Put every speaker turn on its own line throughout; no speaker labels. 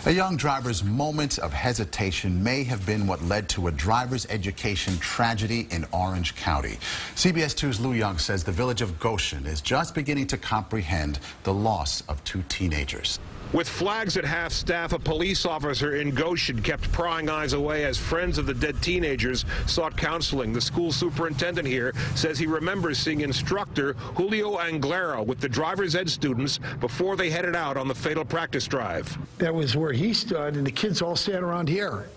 A young driver's moment of hesitation may have been what led to a driver's education tragedy in Orange County. CBS 2's Lou Young says the village of Goshen is just beginning to comprehend the loss of two teenagers.
With flags at half-staff, a police officer in Goshen kept prying eyes away as friends of the dead teenagers sought counseling. The school superintendent here says he remembers seeing instructor Julio Anglero with the driver's ed students before they headed out on the fatal practice drive.
That was where he stood, and the kids all sat around here.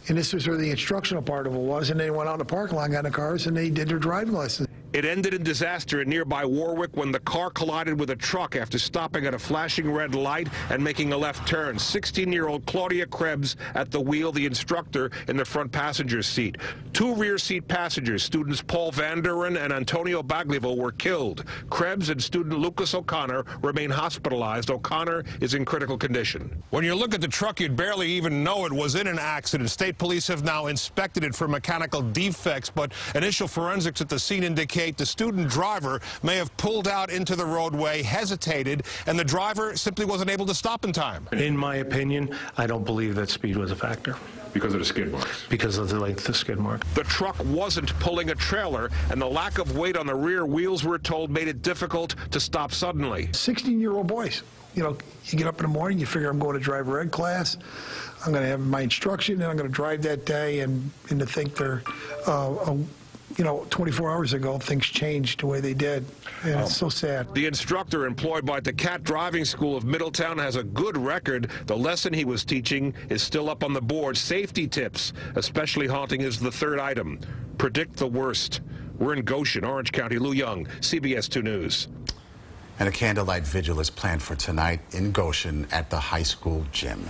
And this was where the instructional part of it was, and they went out in the parking lot, got in the cars, and they did their driving lessons.
It ended in disaster in nearby Warwick when the car collided with a truck after stopping at a flashing red light and making a left turn. 16-year-old Claudia Krebs at the wheel, the instructor in the front passenger seat. Two rear seat passengers, students Paul Vanderen and Antonio Baglivo, were killed. Krebs and student Lucas O'Connor remain hospitalized. O'Connor is in critical condition.
When you look at the truck, you'd barely even know it was in an accident. State police have now inspected it for mechanical defects, but initial forensics at the scene indicate the student driver may have pulled out into the roadway, hesitated, and the driver simply wasn't able to stop in time.
In my opinion, I don't believe that speed was a factor.
Because of the skid marks?
Because of the length of the skid mark.
The truck wasn't pulling a trailer, and the lack of weight on the rear wheels, we're told, made it difficult to stop suddenly.
16-year-old boys. You know, you get up in the morning, you figure I'm going to driver ed class, I'm going to have my instruction, and I'm going to drive that day, and to think they're, you know, 24 hours ago, things changed the way they did, and it's so sad.
The instructor employed by the CAT Driving School of Middletown has a good record. The lesson he was teaching is still up on the board. Safety tips, especially haunting, is the third item. Predict the worst. We're in Goshen, Orange County. Lou Young, CBS 2 News.
And a candlelight vigil is planned for tonight in Goshen at the high school gym.